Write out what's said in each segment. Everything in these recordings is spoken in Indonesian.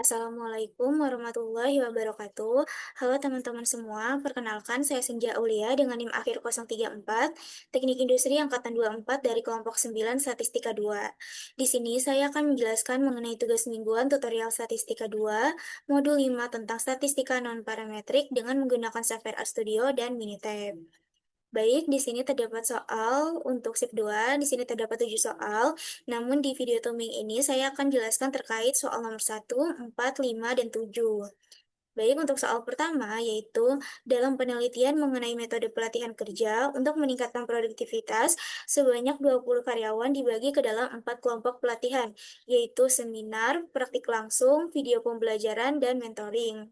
Assalamualaikum warahmatullahi wabarakatuh. Halo teman-teman semua, perkenalkan saya Senja Aulia dengan NIM akhir 034, Teknik Industri Angkatan 24 dari kelompok 9 Statistika 2. Di sini saya akan menjelaskan mengenai tugas mingguan tutorial Statistika 2, modul 5 tentang statistika non-parametrik dengan menggunakan software RStudio dan Minitab. Baik, di sini terdapat soal untuk shift 2, di sini terdapat 7 soal, namun di video toming ini saya akan jelaskan terkait soal nomor 1, 4, 5, dan 7. Baik, untuk soal pertama yaitu dalam penelitian mengenai metode pelatihan kerja untuk meningkatkan produktivitas, sebanyak 20 karyawan dibagi ke dalam 4 kelompok pelatihan, yaitu seminar, praktik langsung, video pembelajaran, dan mentoring.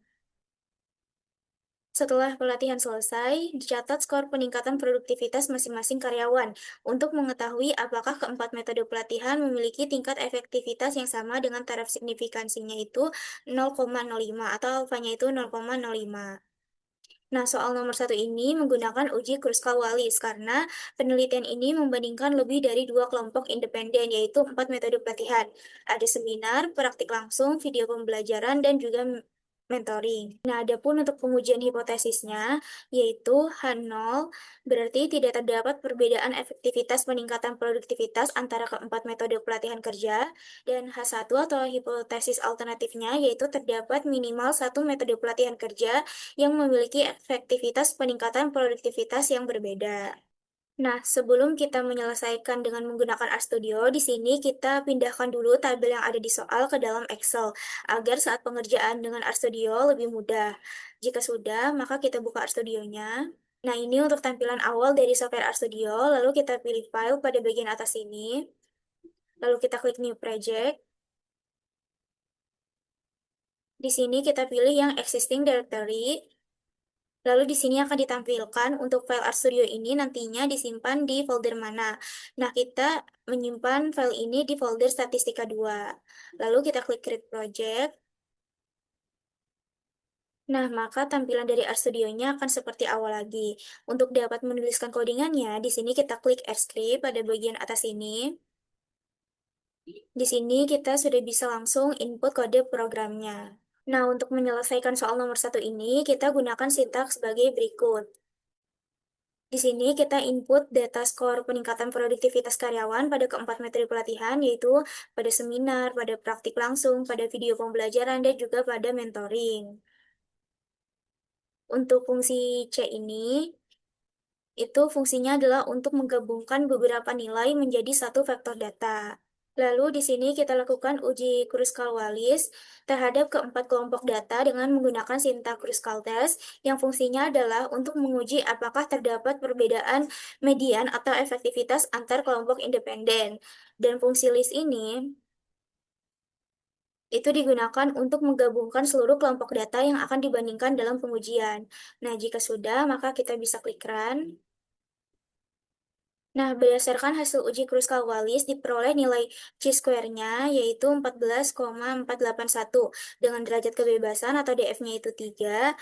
Setelah pelatihan selesai, dicatat skor peningkatan produktivitas masing-masing karyawan untuk mengetahui apakah keempat metode pelatihan memiliki tingkat efektivitas yang sama dengan taraf signifikansinya itu 0,05 atau alfanya itu 0,05. Nah, soal nomor satu ini menggunakan uji Kruskal-Wallis karena penelitian ini membandingkan lebih dari dua kelompok independen, yaitu empat metode pelatihan. Ada seminar, praktik langsung, video pembelajaran, dan juga mentoring. Nah, adapun untuk pengujian hipotesisnya, yaitu H0, berarti tidak terdapat perbedaan efektivitas peningkatan produktivitas antara keempat metode pelatihan kerja, dan H1 atau hipotesis alternatifnya, yaitu terdapat minimal satu metode pelatihan kerja yang memiliki efektivitas peningkatan produktivitas yang berbeda. Nah, sebelum kita menyelesaikan dengan menggunakan RStudio, di sini kita pindahkan dulu tabel yang ada di soal ke dalam Excel, agar saat pengerjaan dengan RStudio lebih mudah. Jika sudah, maka kita buka RStudionya. Nah, ini untuk tampilan awal dari software RStudio, lalu kita pilih file pada bagian atas ini, lalu kita klik New Project. Di sini kita pilih yang Existing Directory, lalu di sini akan ditampilkan untuk file RStudio ini nantinya disimpan di folder mana. Nah, kita menyimpan file ini di folder Statistika 2. Lalu kita klik Create Project. Nah, maka tampilan dari RStudio-nya akan seperti awal lagi. Untuk dapat menuliskan codingannya, di sini kita klik Add Script pada bagian atas ini. Di sini kita sudah bisa langsung input kode programnya. Nah, untuk menyelesaikan soal nomor satu ini, kita gunakan sintaks sebagai berikut. Di sini kita input data skor peningkatan produktivitas karyawan pada keempat metode pelatihan, yaitu pada seminar, pada praktik langsung, pada video pembelajaran, dan juga pada mentoring. Untuk fungsi C ini, itu fungsinya adalah untuk menggabungkan beberapa nilai menjadi satu vektor data. Lalu di sini kita lakukan uji Kruskal-Wallis terhadap keempat kelompok data dengan menggunakan sintak Kruskal test yang fungsinya adalah untuk menguji apakah terdapat perbedaan median atau efektivitas antar kelompok independen. Dan fungsi list ini itu digunakan untuk menggabungkan seluruh kelompok data yang akan dibandingkan dalam pengujian. Nah, jika sudah, maka kita bisa klik Run. Nah, berdasarkan hasil uji Kruskal-Wallis diperoleh nilai chi-square-nya yaitu 14,481 dengan derajat kebebasan atau DF-nya itu 3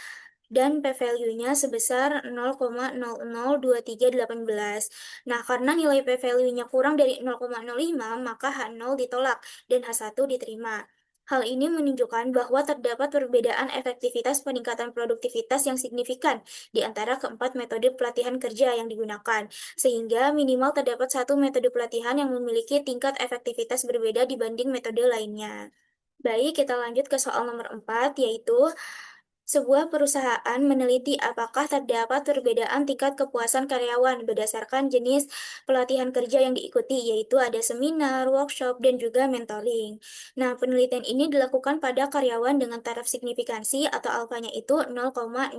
dan p-value-nya sebesar 0,002318. Nah, karena nilai p-value-nya kurang dari 0,05, maka H0 ditolak dan H1 diterima. Hal ini menunjukkan bahwa terdapat perbedaan efektivitas peningkatan produktivitas yang signifikan di antara keempat metode pelatihan kerja yang digunakan, sehingga minimal terdapat satu metode pelatihan yang memiliki tingkat efektivitas berbeda dibanding metode lainnya. Baik, kita lanjut ke soal nomor 4, yaitu sebuah perusahaan meneliti apakah terdapat perbedaan tingkat kepuasan karyawan berdasarkan jenis pelatihan kerja yang diikuti, yaitu ada seminar, workshop, dan juga mentoring. Nah, penelitian ini dilakukan pada karyawan dengan taraf signifikansi atau alfanya itu 0,05.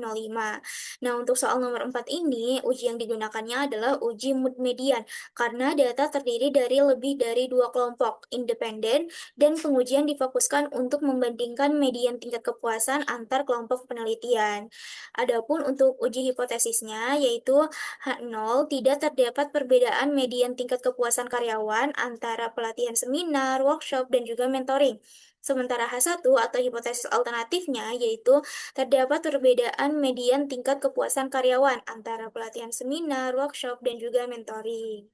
Nah, untuk soal nomor 4 ini, uji yang digunakannya adalah uji mood median, karena data terdiri dari lebih dari dua kelompok independen dan pengujian difokuskan untuk membandingkan median tingkat kepuasan antar kelompok penelitian. Adapun untuk uji hipotesisnya, yaitu H0, tidak terdapat perbedaan median tingkat kepuasan karyawan antara pelatihan seminar, workshop, dan juga mentoring. Sementara H1 atau hipotesis alternatifnya, yaitu terdapat perbedaan median tingkat kepuasan karyawan antara pelatihan seminar, workshop, dan juga mentoring.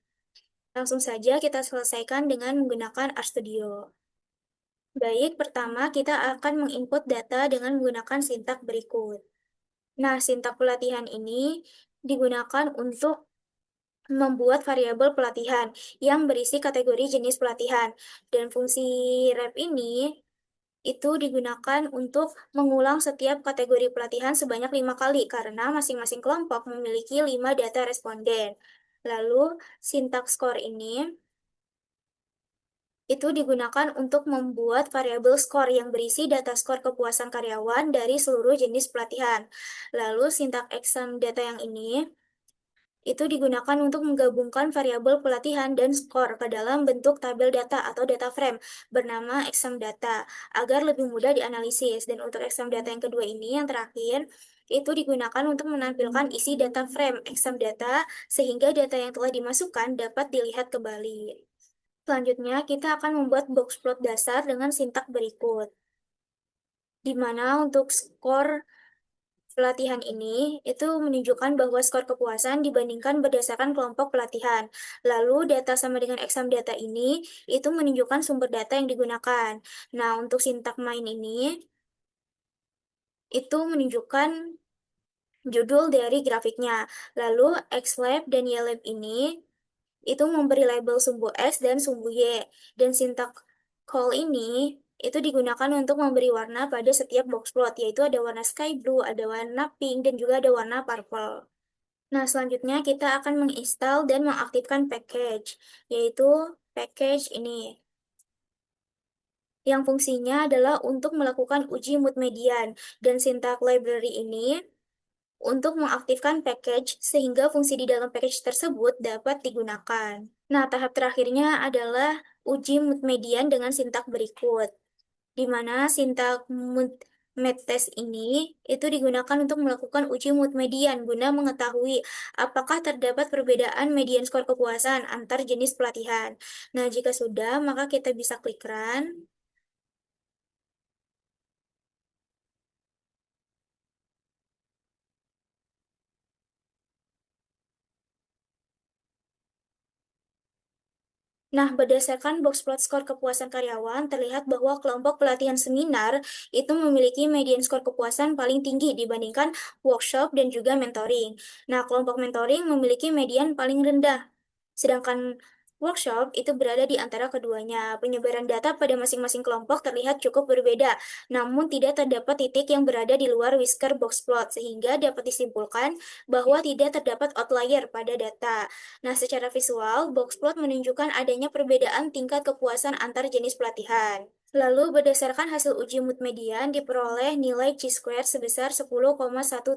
Langsung saja kita selesaikan dengan menggunakan RStudio. Baik, pertama kita akan menginput data dengan menggunakan sintak berikut. Nah, sintak pelatihan ini digunakan untuk membuat variabel pelatihan yang berisi kategori jenis pelatihan. Dan fungsi rep ini itu digunakan untuk mengulang setiap kategori pelatihan sebanyak 5 kali karena masing-masing kelompok memiliki 5 data responden. Lalu, sintak skor ini itu digunakan untuk membuat variabel skor yang berisi data skor kepuasan karyawan dari seluruh jenis pelatihan. Lalu, sintak exam data yang ini itu digunakan untuk menggabungkan variabel pelatihan dan skor ke dalam bentuk tabel data atau data frame bernama exam data agar lebih mudah dianalisis. Dan untuk exam data yang kedua ini, yang terakhir, itu digunakan untuk menampilkan isi data frame exam data sehingga data yang telah dimasukkan dapat dilihat kembali. Selanjutnya, kita akan membuat box plot dasar dengan sintak berikut, di mana untuk skor pelatihan ini itu menunjukkan bahwa skor kepuasan dibandingkan berdasarkan kelompok pelatihan. Lalu data sama dengan exam data ini itu menunjukkan sumber data yang digunakan. Nah, untuk sintak main ini itu menunjukkan judul dari grafiknya. Lalu XLab dan YLab ini itu memberi label sumbu X dan sumbu Y. Dan sintak call ini itu digunakan untuk memberi warna pada setiap box plot, yaitu ada warna sky blue, ada warna pink, dan juga ada warna purple. Nah, selanjutnya kita akan menginstal dan mengaktifkan package, yaitu package ini, yang fungsinya adalah untuk melakukan uji mood median, dan sintak library ini untuk mengaktifkan package sehingga fungsi di dalam package tersebut dapat digunakan. Nah, tahap terakhirnya adalah uji mood median dengan sintak berikut, di mana sintak mood test ini itu digunakan untuk melakukan uji mood median guna mengetahui apakah terdapat perbedaan median skor kepuasan antar jenis pelatihan. Nah, jika sudah, maka kita bisa klik Run. Nah, berdasarkan box plot skor kepuasan karyawan, terlihat bahwa kelompok pelatihan seminar itu memiliki median skor kepuasan paling tinggi dibandingkan workshop dan juga mentoring. Nah, kelompok mentoring memiliki median paling rendah, sedangkan workshop itu berada di antara keduanya. Penyebaran data pada masing-masing kelompok terlihat cukup berbeda, namun tidak terdapat titik yang berada di luar whisker box plot, sehingga dapat disimpulkan bahwa tidak terdapat outlier pada data. Nah, secara visual, box plot menunjukkan adanya perbedaan tingkat kepuasan antar jenis pelatihan. Lalu, berdasarkan hasil uji mood median, diperoleh nilai chi-square sebesar 10,179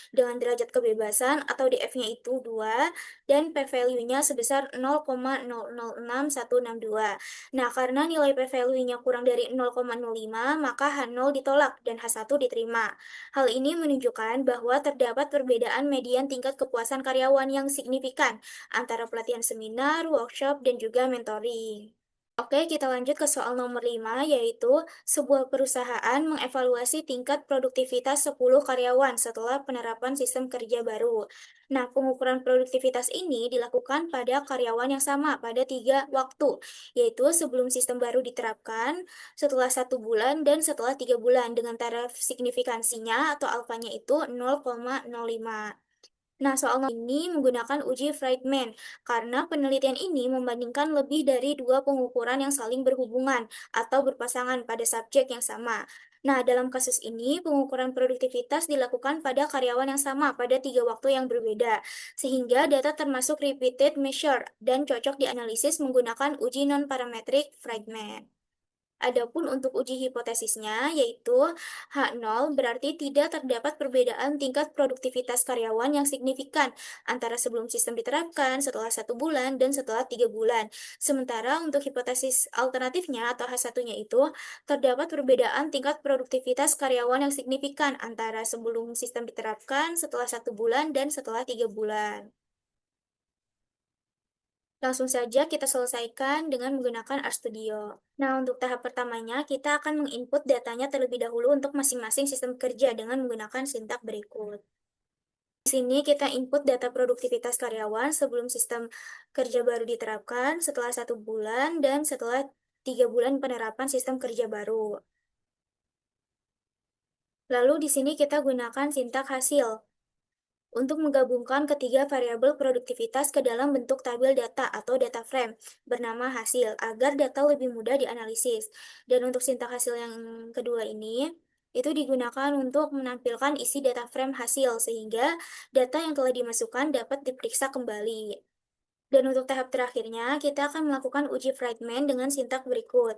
dengan derajat kebebasan atau DF-nya itu 2 dan p-value-nya sebesar 0,006162. Nah, karena nilai p-value-nya kurang dari 0,05, maka H0 ditolak dan H1 diterima. Hal ini menunjukkan bahwa terdapat perbedaan median tingkat kepuasan karyawan yang signifikan antara pelatihan seminar, workshop, dan juga mentoring. Oke, kita lanjut ke soal nomor 5, yaitu sebuah perusahaan mengevaluasi tingkat produktivitas 10 karyawan setelah penerapan sistem kerja baru. Nah, pengukuran produktivitas ini dilakukan pada karyawan yang sama pada 3 waktu, yaitu sebelum sistem baru diterapkan, setelah 1 bulan, dan setelah 3 bulan, dengan taraf signifikansinya atau alfanya itu 0,05. Nah, soal ini menggunakan uji Friedman, karena penelitian ini membandingkan lebih dari 2 pengukuran yang saling berhubungan atau berpasangan pada subjek yang sama. Nah, dalam kasus ini, pengukuran produktivitas dilakukan pada karyawan yang sama pada 3 waktu yang berbeda, sehingga data termasuk repeated measure dan cocok dianalisis menggunakan uji non-parametrik Friedman. Adapun untuk uji hipotesisnya, yaitu H0 berarti tidak terdapat perbedaan tingkat produktivitas karyawan yang signifikan antara sebelum sistem diterapkan, setelah 1 bulan, dan setelah 3 bulan. Sementara untuk hipotesis alternatifnya atau H1-nya itu, terdapat perbedaan tingkat produktivitas karyawan yang signifikan antara sebelum sistem diterapkan, setelah 1 bulan, dan setelah 3 bulan. Langsung saja kita selesaikan dengan menggunakan RStudio. Nah, untuk tahap pertamanya, kita akan menginput datanya terlebih dahulu untuk masing-masing sistem kerja dengan menggunakan sintak berikut. Di sini kita input data produktivitas karyawan sebelum sistem kerja baru diterapkan, setelah 1 bulan, dan setelah 3 bulan penerapan sistem kerja baru. Lalu di sini kita gunakan sintak hasil untuk menggabungkan ketiga variabel produktivitas ke dalam bentuk tabel data atau data frame bernama hasil agar data lebih mudah dianalisis. Dan untuk sintak hasil yang kedua ini, itu digunakan untuk menampilkan isi data frame hasil sehingga data yang telah dimasukkan dapat diperiksa kembali. Dan untuk tahap terakhirnya, kita akan melakukan uji Friedman dengan sintak berikut.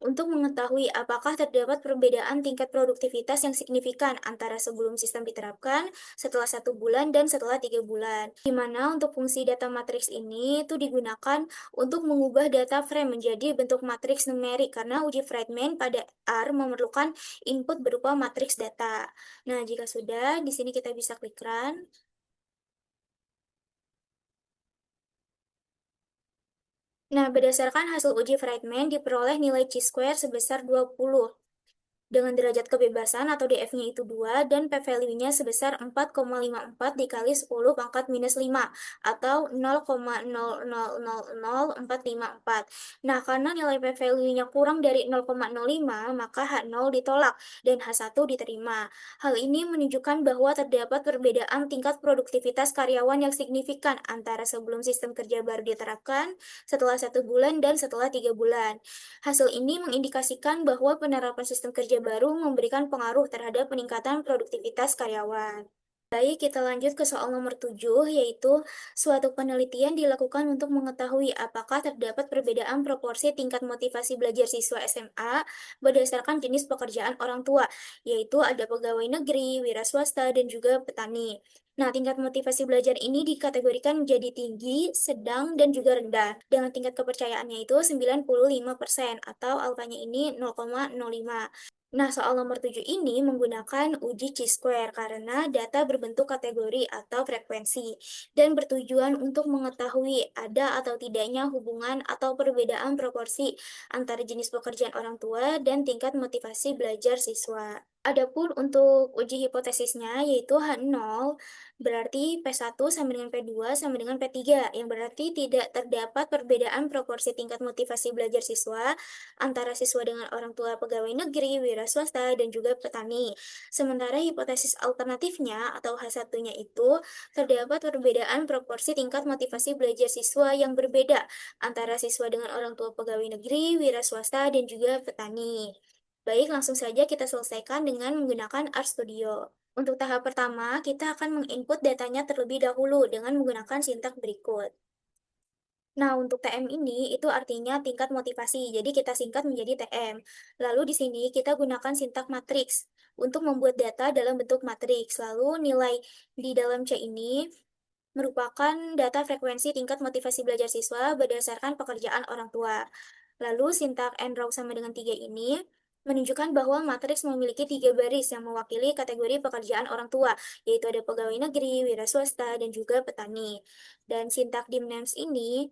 Untuk mengetahui apakah terdapat perbedaan tingkat produktivitas yang signifikan antara sebelum sistem diterapkan, setelah 1 bulan, dan setelah 3 bulan. Di mana untuk fungsi data matriks ini itu digunakan untuk mengubah data frame menjadi bentuk matriks numerik karena uji Friedman pada R memerlukan input berupa matriks data. Nah, jika sudah, di sini kita bisa klik Run. Nah, berdasarkan hasil uji Friedman diperoleh nilai chi-square sebesar 20 dengan derajat kebebasan atau DF-nya itu 2 dan p-value-nya sebesar 4,54 dikali 10 pangkat minus 5 atau 0,000454. Nah, karena nilai p-value-nya kurang dari 0,05, maka H0 ditolak dan H1 diterima. Hal ini menunjukkan bahwa terdapat perbedaan tingkat produktivitas karyawan yang signifikan antara sebelum sistem kerja baru diterapkan, setelah 1 bulan, dan setelah 3 bulan. Hasil ini mengindikasikan bahwa penerapan sistem kerja baru memberikan pengaruh terhadap peningkatan produktivitas karyawan. Baik, kita lanjut ke soal nomor 7, yaitu suatu penelitian dilakukan untuk mengetahui apakah terdapat perbedaan proporsi tingkat motivasi belajar siswa SMA berdasarkan jenis pekerjaan orang tua, yaitu ada pegawai negeri, wira swasta, dan juga petani. Nah, tingkat motivasi belajar ini dikategorikan menjadi tinggi, sedang, dan juga rendah. Dengan tingkat kepercayaannya itu 95% atau alfanya ini 0,05. Nah, soal nomor 7 ini menggunakan uji chi-square karena data berbentuk kategori atau frekuensi dan bertujuan untuk mengetahui ada atau tidaknya hubungan atau perbedaan proporsi antara jenis pekerjaan orang tua dan tingkat motivasi belajar siswa. Adapun untuk uji hipotesisnya yaitu H0 berarti P1 sama dengan P2 sama dengan P3 yang berarti tidak terdapat perbedaan proporsi tingkat motivasi belajar siswa antara siswa dengan orang tua pegawai negeri, wira swasta, dan juga petani. Sementara hipotesis alternatifnya atau H1-nya itu terdapat perbedaan proporsi tingkat motivasi belajar siswa yang berbeda antara siswa dengan orang tua pegawai negeri, wira swasta, dan juga petani. Baik, langsung saja kita selesaikan dengan menggunakan RStudio. Untuk tahap pertama, kita akan menginput datanya terlebih dahulu dengan menggunakan sintak berikut. Nah, untuk TM ini itu artinya tingkat motivasi, jadi kita singkat menjadi TM. Lalu di sini kita gunakan sintak matriks untuk membuat data dalam bentuk matriks. Lalu nilai di dalam C ini merupakan data frekuensi tingkat motivasi belajar siswa berdasarkan pekerjaan orang tua. Lalu sintak nrow sama dengan 3 ini menunjukkan bahwa matriks memiliki 3 baris yang mewakili kategori pekerjaan orang tua, yaitu ada pegawai negeri, wira swasta, dan juga petani. Dan sintak dimnams ini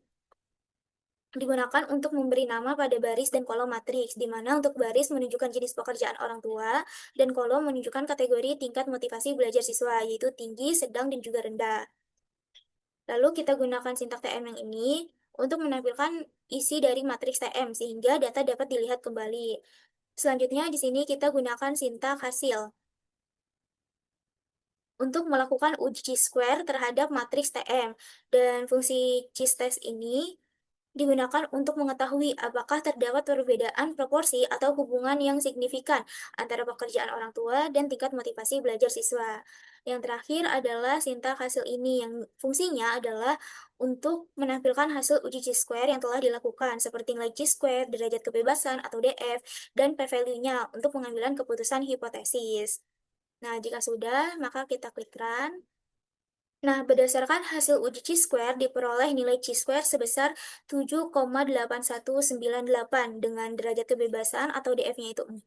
digunakan untuk memberi nama pada baris dan kolom matriks, di mana untuk baris menunjukkan jenis pekerjaan orang tua, dan kolom menunjukkan kategori tingkat motivasi belajar siswa, yaitu tinggi, sedang, dan juga rendah. Lalu kita gunakan sintak TM yang ini untuk menampilkan isi dari matriks TM, sehingga data dapat dilihat kembali. Selanjutnya, di sini kita gunakan sintak hasil untuk melakukan uji chi-square terhadap matriks TM, dan fungsi chi-test ini digunakan untuk mengetahui apakah terdapat perbedaan proporsi atau hubungan yang signifikan antara pekerjaan orang tua dan tingkat motivasi belajar siswa. Yang terakhir adalah sintak hasil ini yang fungsinya adalah untuk menampilkan hasil uji chi-square yang telah dilakukan seperti nilai chi-square, derajat kebebasan atau DF, dan p-value-nya untuk pengambilan keputusan hipotesis. Nah, jika sudah, maka kita klik Run. Nah, berdasarkan hasil uji chi-square diperoleh nilai chi-square sebesar 7,8198 dengan derajat kebebasan atau DF-nya itu 4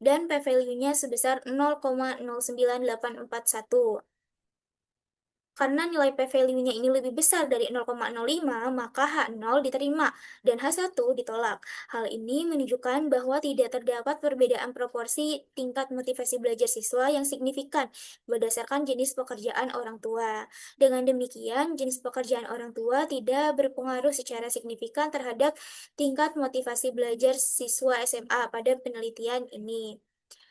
dan p-value-nya sebesar 0,09841. Karena nilai p-value-nya ini lebih besar dari 0,05, maka H0 diterima dan H1 ditolak. Hal ini menunjukkan bahwa tidak terdapat perbedaan proporsi tingkat motivasi belajar siswa yang signifikan berdasarkan jenis pekerjaan orang tua. Dengan demikian, jenis pekerjaan orang tua tidak berpengaruh secara signifikan terhadap tingkat motivasi belajar siswa SMA pada penelitian ini.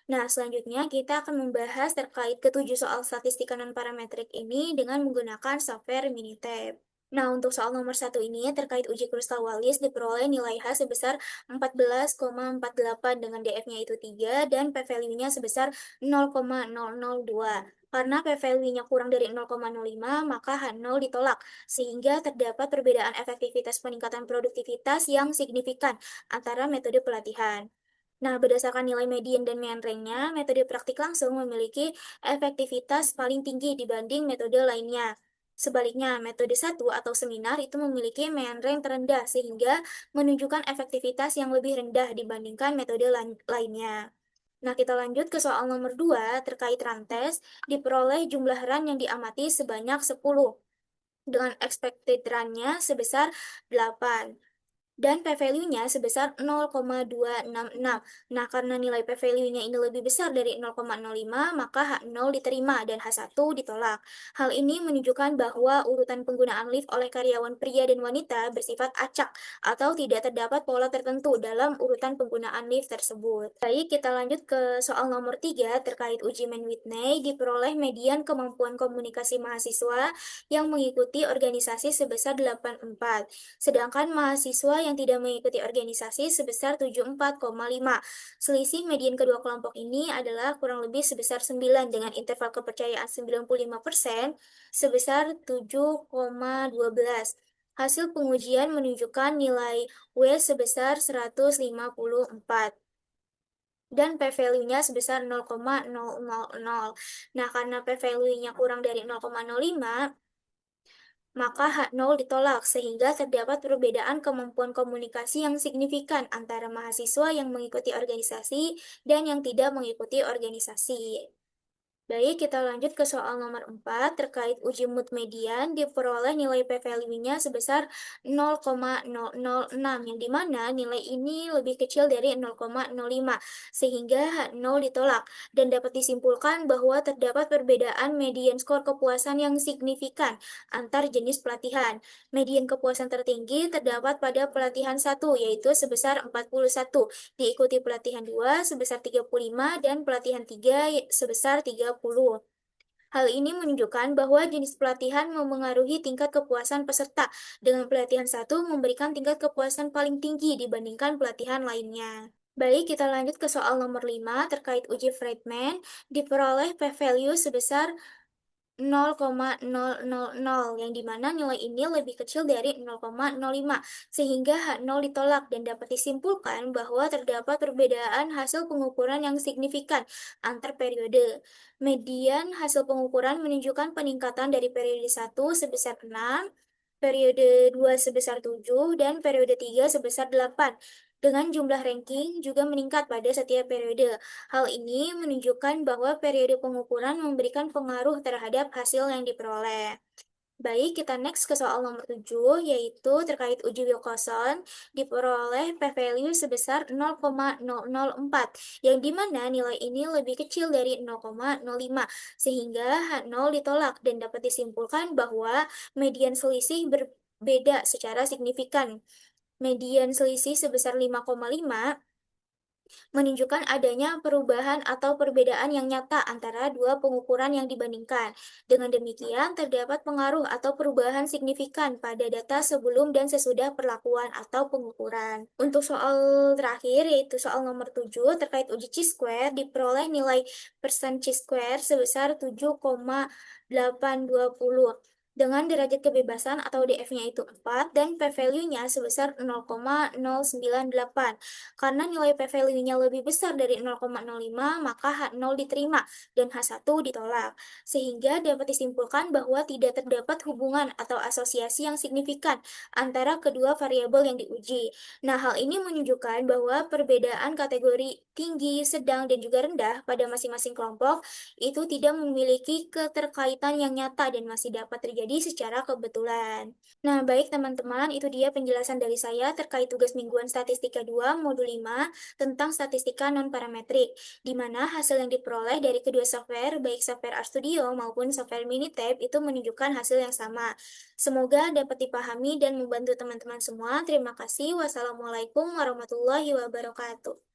Nah, selanjutnya kita akan membahas terkait ketujuh soal statistika non-parametrik ini dengan menggunakan software Minitab. Nah, untuk soal nomor satu ini terkait uji Kruskal-Wallis diperoleh nilai H sebesar 14,48 dengan DF-nya itu 3 dan p-value-nya sebesar 0,002. Karena p-value-nya kurang dari 0,05, maka H0 ditolak, sehingga terdapat perbedaan efektivitas peningkatan produktivitas yang signifikan antara metode pelatihan. Nah, berdasarkan nilai median dan mean rank-nya, metode praktik langsung memiliki efektivitas paling tinggi dibanding metode lainnya. Sebaliknya, metode satu atau seminar itu memiliki mean rank terendah sehingga menunjukkan efektivitas yang lebih rendah dibandingkan metode lainnya. Nah, kita lanjut ke soal nomor 2 terkait run test, diperoleh jumlah run yang diamati sebanyak 10 dengan expected run-nya sebesar 8 dan p-value-nya sebesar 0,266. Nah, karena nilai p-value-nya ini lebih besar dari 0,05, maka H0 diterima dan H1 ditolak. Hal ini menunjukkan bahwa urutan penggunaan lift oleh karyawan pria dan wanita bersifat acak atau tidak terdapat pola tertentu dalam urutan penggunaan lift tersebut. Baik, kita lanjut ke soal nomor 3 terkait uji Mann-Whitney, diperoleh median kemampuan komunikasi mahasiswa yang mengikuti organisasi sebesar 84. Sedangkan mahasiswa yang tidak mengikuti organisasi sebesar 74,5. Selisih median kedua kelompok ini adalah kurang lebih sebesar 9 dengan interval kepercayaan 95% sebesar 7,12. Hasil pengujian menunjukkan nilai W sebesar 154 dan p-value-nya sebesar 0,000. Nah, karena p-value-nya kurang dari 0,05, maka H0 ditolak sehingga terdapat perbedaan kemampuan komunikasi yang signifikan antara mahasiswa yang mengikuti organisasi dan yang tidak mengikuti organisasi. Baik, kita lanjut ke soal nomor 4 terkait uji mood median diperoleh nilai p-value-nya sebesar 0,006 yang dimana nilai ini lebih kecil dari 0,05 sehingga H0 ditolak dan dapat disimpulkan bahwa terdapat perbedaan median skor kepuasan yang signifikan antar jenis pelatihan. Median kepuasan tertinggi terdapat pada pelatihan 1 yaitu sebesar 41, diikuti pelatihan 2 sebesar 35 dan pelatihan 3 sebesar 30. Hal ini menunjukkan bahwa jenis pelatihan memengaruhi tingkat kepuasan peserta, dengan pelatihan satu memberikan tingkat kepuasan paling tinggi dibandingkan pelatihan lainnya. Baik, kita lanjut ke soal nomor 5 terkait uji Friedman, diperoleh p-value sebesar 0,000 yang dimana nilai ini lebih kecil dari 0,05 sehingga H0 ditolak dan dapat disimpulkan bahwa terdapat perbedaan hasil pengukuran yang signifikan antar periode. Median hasil pengukuran menunjukkan peningkatan dari periode 1 sebesar 6, periode 2 sebesar 7, dan periode 3 sebesar 8. Dengan jumlah ranking juga meningkat pada setiap periode. Hal ini menunjukkan bahwa periode pengukuran memberikan pengaruh terhadap hasil yang diperoleh. Baik, kita next ke soal nomor 7, yaitu terkait uji Wilcoxon, diperoleh p-value sebesar 0,004, yang dimana nilai ini lebih kecil dari 0,05, sehingga H0 ditolak dan dapat disimpulkan bahwa median selisih berbeda secara signifikan. Median selisih sebesar 5,5 menunjukkan adanya perubahan atau perbedaan yang nyata antara dua pengukuran yang dibandingkan. Dengan demikian, terdapat pengaruh atau perubahan signifikan pada data sebelum dan sesudah perlakuan atau pengukuran. Untuk soal terakhir, yaitu soal nomor 7 terkait uji chi-square, diperoleh nilai persen chi-square sebesar 7,820 dengan derajat kebebasan atau DF-nya itu 4 dan p-value-nya sebesar 0,098. Karena nilai p-value-nya lebih besar dari 0,05, maka H0 diterima dan H1 ditolak. Sehingga dapat disimpulkan bahwa tidak terdapat hubungan atau asosiasi yang signifikan antara kedua variabel yang diuji. Nah, hal ini menunjukkan bahwa perbedaan kategori tinggi, sedang, dan juga rendah pada masing-masing kelompok itu tidak memiliki keterkaitan yang nyata dan masih dapat terjadi secara kebetulan. Nah, baik teman-teman, itu dia penjelasan dari saya terkait tugas mingguan Statistika 2 Modul 5 tentang statistika non-parametrik, di mana hasil yang diperoleh dari kedua software, baik software RStudio maupun software Minitab, itu menunjukkan hasil yang sama. Semoga dapat dipahami dan membantu teman-teman semua. Terima kasih. Wassalamualaikum warahmatullahi wabarakatuh.